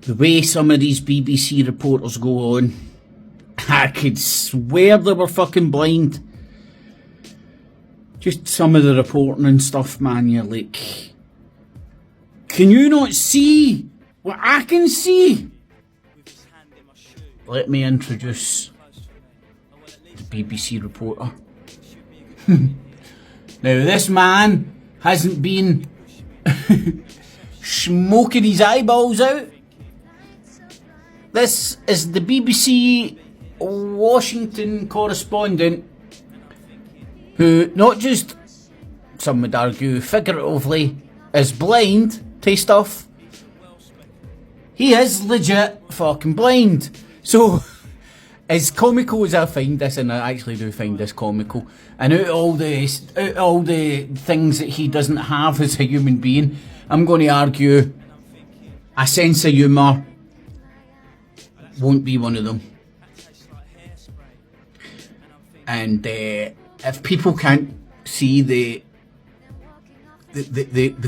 The way some of these BBC reporters go on, I could swear they were fucking blind. Just some of the reporting and stuff, man, you're like, can you not see what I can see? Let me introduce the BBC reporter. Now, this man hasn't been smoking his eyeballs out. This is the BBC Washington correspondent who, not just, some would argue, figuratively, is blind to stuff. He is legit fucking blind. So, as comical as I find this, and I actually do find this comical, and out of all the things that he doesn't have as a human being, I'm going to argue a sense of humour won't be one of them. And if people can't see the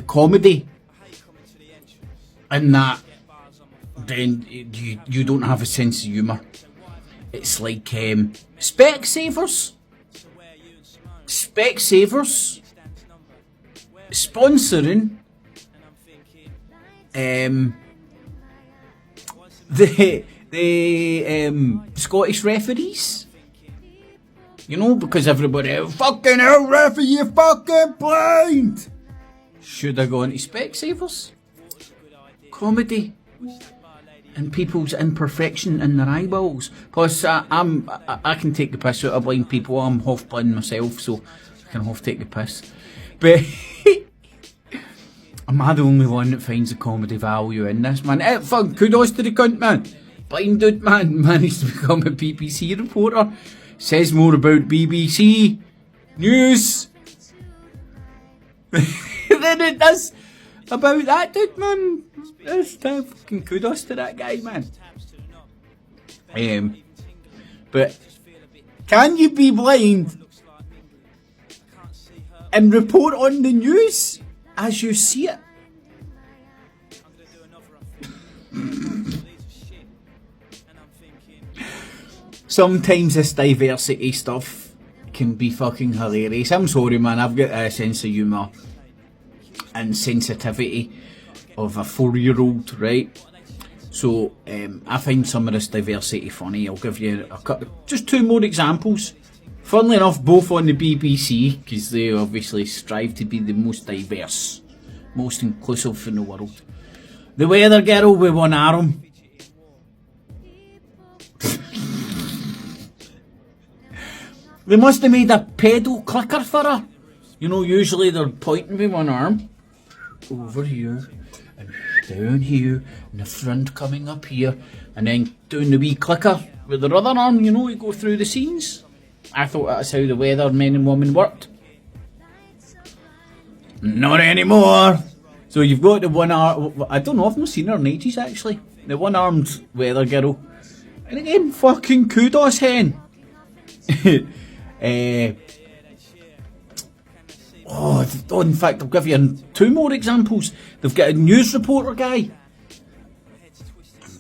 comedy in that, then you don't have a sense of humour. It's like Specsavers sponsoring the Scottish referees. You know, because everybody, fucking hell, referee, you fucking blind! Should I go into Specsavers? Comedy and people's imperfection in their eyeballs. Plus, I can take the piss out of blind people. I'm half blind myself, so I can half take the piss. But am I the only one that finds the comedy value in this, man? Fuck, kudos to the cunt, man. Blind dude, man, managed to become a BBC reporter. Says more about BBC News than it does about that dude, man. That's fucking kudos to that guy, man. But can you be blind and report on the news as you see it? Sometimes this diversity stuff can be fucking hilarious. I'm sorry, man, I've got a sense of humour and sensitivity of a 4-year-old, right? So I find some of this diversity funny. I'll give you just 2 more examples. Funnily enough, both on the BBC, because they obviously strive to be the most diverse, most inclusive in the world. The weather girl with one arm. They must have made a pedal clicker for her. You know, usually they're pointing with one arm. Over here, and down here, and the front coming up here, and then doing the wee clicker with their other arm, you know, you go through the scenes. I thought that's how the weather men and women worked. Not anymore. So you've got the one arm, I don't know, I've not seen her in ages actually. The one-armed weather girl. And again, fucking kudos, hen. In fact, I'll give you 2 more examples. They've got a news reporter guy.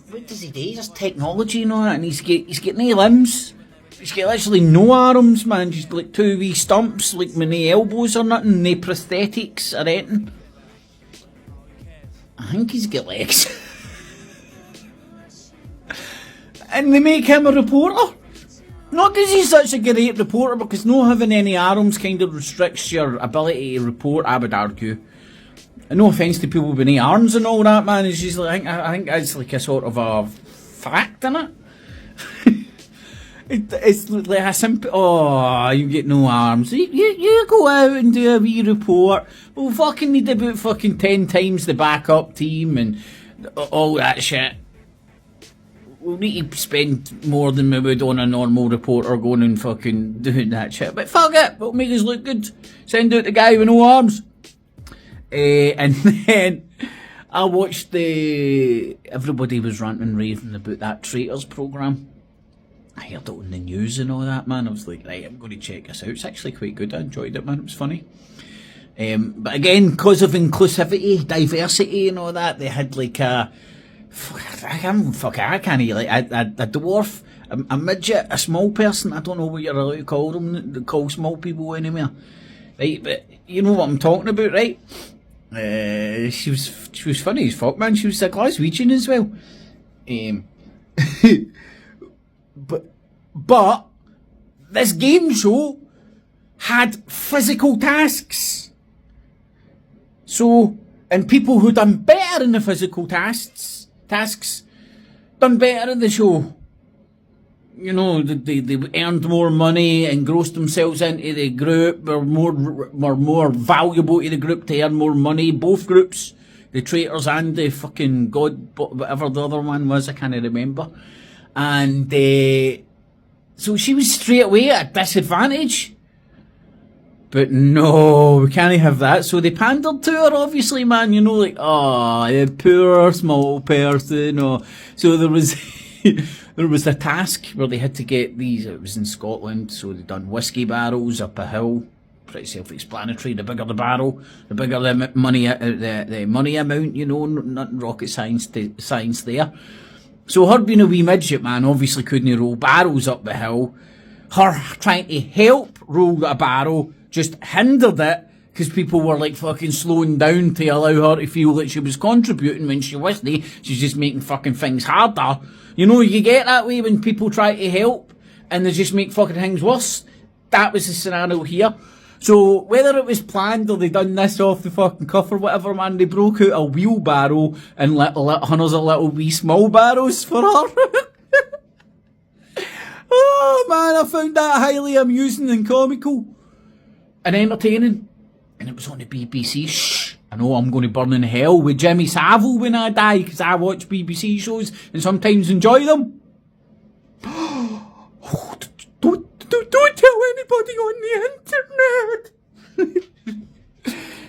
What does he do? He does technology and all that, and he's got no limbs. He's got literally no arms, man. Just like 2 wee stumps, like with no elbows or nothing, no prosthetics or anything. I think he's got legs. And they make him a reporter. Not because he's such a great reporter, because not having any arms kind of restricts your ability to report, I would argue. And no offence to people with no arms and all that, man. It's just like, I think it's like a sort of a fact, innit? It's like a simple, you get no arms. You go out and do a wee report. We'll fucking need about fucking 10 times the backup team and all that shit. We'll need to spend more than we would on a normal reporter going and fucking doing that shit. But fuck it, it'll make us look good. Send out the guy with no arms. And then I watched everybody was ranting and raving about that Traitors programme. I heard it on the news and all that, man. I was like, right, I'm going to check this out. It's actually quite good. I enjoyed it, man. It was funny. But again, because of inclusivity, diversity and all that, they had like a I can't like a dwarf, a midget, a small person. I don't know what you're allowed to call them. Call small people anymore, right? But you know what I'm talking about, right? She was funny as fuck, man. She was a Glaswegian as well. But this game show had physical tasks. So, and people who done better in the physical tasks done better in the show. You know, they earned more money, engrossed themselves into the group, were more valuable to the group to earn more money. Both groups, the traitors and the fucking god, whatever the other one was, I can't remember. And so she was straight away at a disadvantage. But no, we can't have that. So they pandered to her, obviously, man. You know, like, oh, the poor small person. Oh. So there was there was a task where they had to get these. It was in Scotland, so they done whiskey barrels up a hill. Pretty self-explanatory. The bigger the barrel, the bigger the money, the money amount. You know, not rocket science there. So her being a wee midget, man, obviously couldn't roll barrels up the hill. Her trying to help roll a barrel just hindered it, because people were like fucking slowing down to allow her to feel that she was contributing when she wasn't. She's just making fucking things harder. You know, you get that way when people try to help and they just make fucking things worse. That was the scenario here. So whether it was planned or they done this off the fucking cuff or whatever, man, they broke out a wheelbarrow and hundreds of little wee small barrows for her. Oh man, I found that highly amusing and comical. And entertaining. And it was on the BBC. Shh. I know I'm going to burn in hell with Jimmy Savile when I die, because I watch BBC shows and sometimes enjoy them. Oh, don't tell anybody on the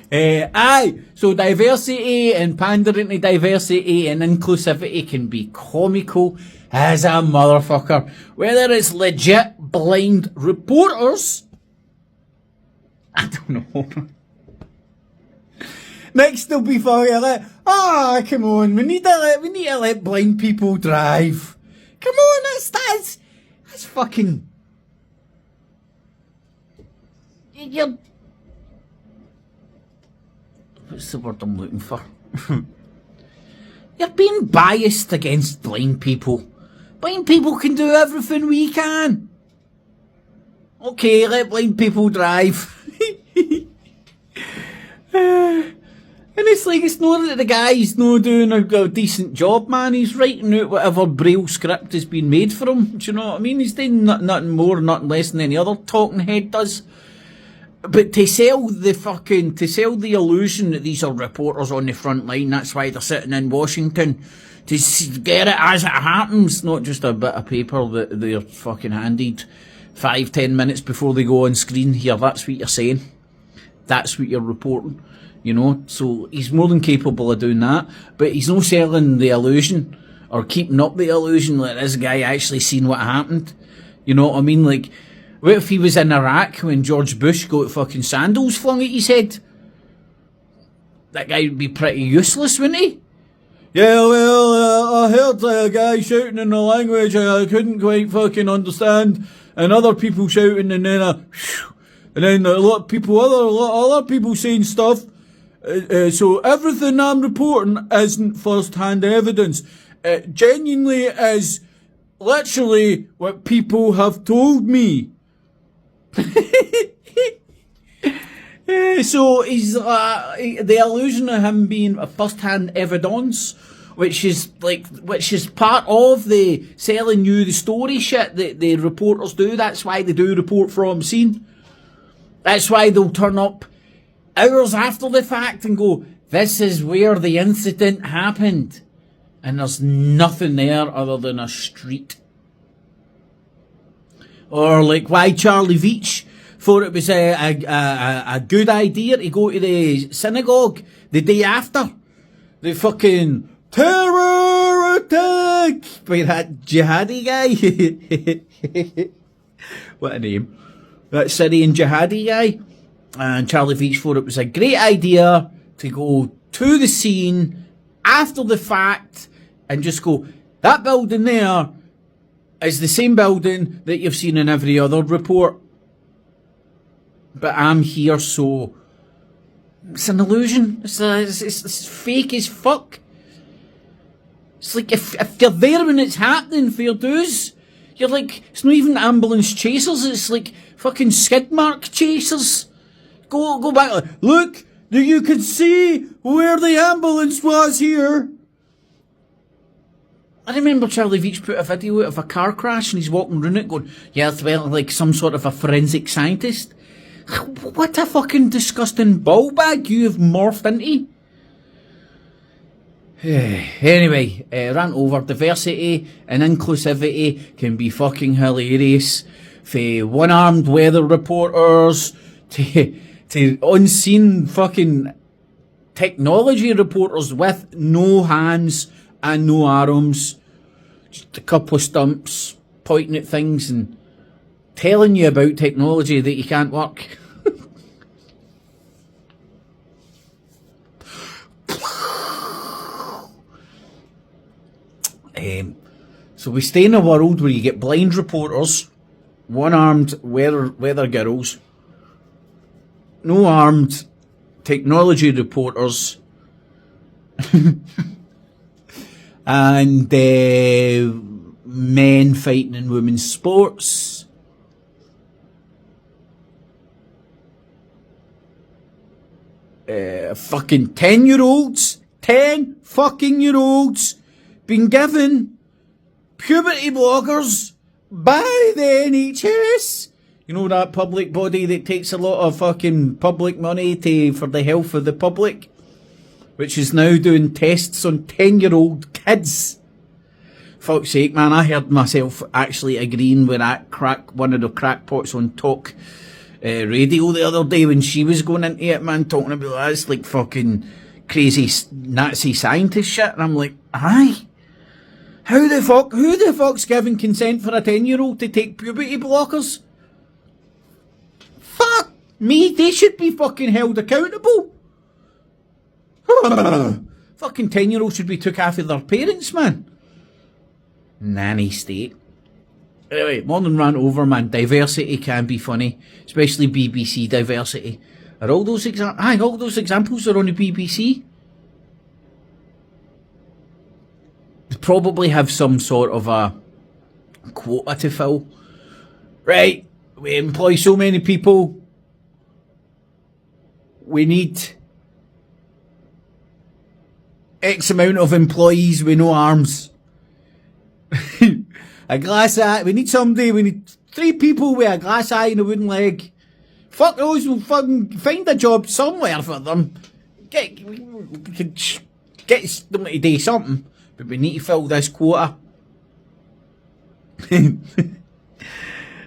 internet. Aye, so diversity and pandering to diversity and inclusivity can be comical as a motherfucker. Whether it's legit blind reporters, I don't know. Next they'll be fucking like, come on, we need to let blind people drive. Come on, that's fucking. You're. What's the word I'm looking for? You're being biased against blind people. Blind people can do everything we can. Okay, let blind people drive. And it's like, it's not that the guy's not doing a decent job, man. He's writing out whatever Braille script has been made for him. Do you know what I mean? He's doing nothing more, nothing less than any other talking head does. But to sell the illusion that these are reporters on the front line, that's why they're sitting in Washington, to get it as it happens, not just a bit of paper that they're fucking handed 5-10 minutes before they go on screen. Here, that's what you're saying. That's what you're reporting. You know, so he's more than capable of doing that, but he's not selling the illusion or keeping up the illusion that this guy actually seen what happened. You know what I mean? Like, what if he was in Iraq when George Bush got fucking sandals flung at his head? That guy would be pretty useless, wouldn't he? Yeah, well, I heard a guy shouting in a language I couldn't quite fucking understand, and other people shouting, and then a lot of people, other people saying stuff. So everything I'm reporting isn't first-hand evidence. It genuinely is literally what people have told me. So he's the illusion of him being a first-hand evidence, which is part of the selling you the story shit that the reporters do. That's why they do report from scene. That's why they'll turn up hours after the fact and go, this is where the incident happened. And there's nothing there other than a street. Or like why Charlie Veitch thought it was a good idea to go to the synagogue the day after the fucking terror attack by that jihadi guy. What a name. That Syrian jihadi guy. And Charlie Veitch thought it was a great idea to go to the scene after the fact and just go, that building there is the same building that you've seen in every other report. But I'm here, so it's an illusion. It's fake as fuck. It's like if you're there when it's happening, fair dues. You're like, it's not even ambulance chasers, it's like fucking skid mark chasers. Go back, look, you can see where the ambulance was here. I remember Charlie Veach put a video out of a car crash and he's walking around it going, yeah, it's like some sort of a forensic scientist. What a fucking disgusting ball bag you have morphed into. Anyway, rant over. Diversity and inclusivity can be fucking hilarious. For one-armed weather reporters to unseen fucking technology reporters with no hands and no arms, just a couple of stumps pointing at things and telling you about technology that you can't work. So we stay in a world where you get blind reporters, one-armed weather girls, no-armed technology reporters, and men fighting in women's sports. Fucking 10-year-olds, 10 fucking year olds been given puberty blockers by the NHS. You know, that public body that takes a lot of fucking public money for the health of the public, which is now doing tests on 10-year-old kids. Fuck's sake, man, I heard myself actually agreeing with that one of the crackpots on talk radio the other day when she was going into it, man, talking about that's like fucking crazy Nazi scientist shit, and I'm like, aye. Who the fuck's giving consent for a 10-year-old to take puberty blockers? Fuck me, they should be fucking held accountable. Fucking 10-year-olds should be took after their parents, man. Nanny state. Anyway, more than rant over, man. Diversity can be funny, especially BBC diversity. Are all those all those examples are on the BBC? They probably have some sort of a quota to fill. Right, we employ so many people. We need X amount of employees with no arms. A glass eye. We need 3 people with a glass eye and a wooden leg. Fuck those, we'll fucking find a job somewhere for them. Get them to do something. But we need to fill this quota.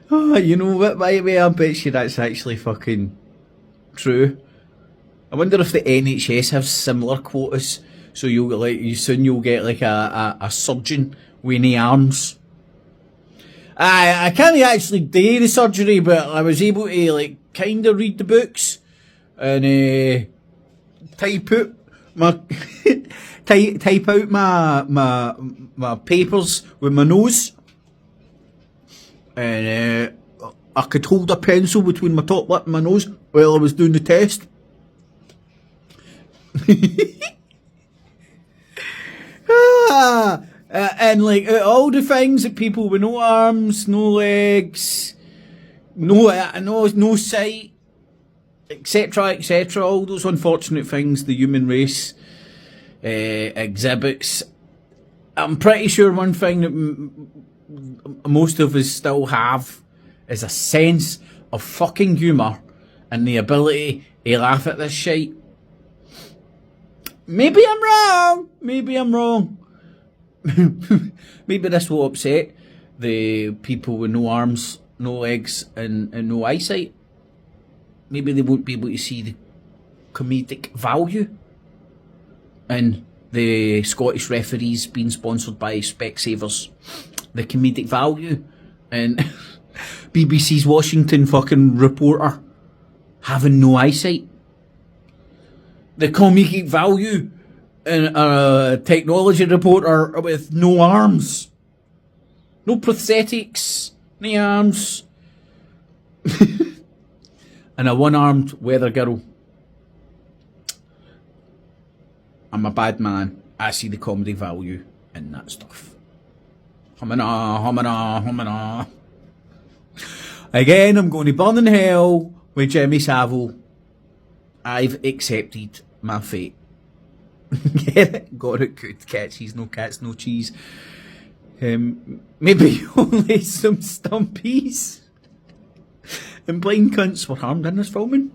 Oh, you know what, by the way, I bet you that's actually fucking true. I wonder if the NHS have similar quotas, so you'll get like a surgeon with no arms. I can't actually do the surgery, but I was able to like kind of read the books and type out my type out my papers with my nose, and I could hold a pencil between my top lip and my nose while I was doing the test. And like all the things that people with no arms, no legs, no sight, etc., all those unfortunate things the human race exhibits. I'm pretty sure one thing that most of us still have is a sense of fucking humour and the ability to laugh at this shit. Maybe I'm wrong. Maybe this will upset the people with no arms, no legs, and no eyesight. Maybe they won't be able to see the comedic value in the Scottish referees being sponsored by Specsavers. The comedic value and BBC's Washington fucking reporter having no eyesight. The comedic value a technology reporter with no arms. No prosthetics. No arms. And a one-armed weather girl. I'm a bad man. I see the comedy value in that stuff. Humana, humana, humana. Again, I'm going to burn in hell with Jimmy Savile. I've accepted my fate. Get it? Got it good. Catchies, no cats, no cheese. Maybe only some stumpies. And blind cunts were harmed in this filming.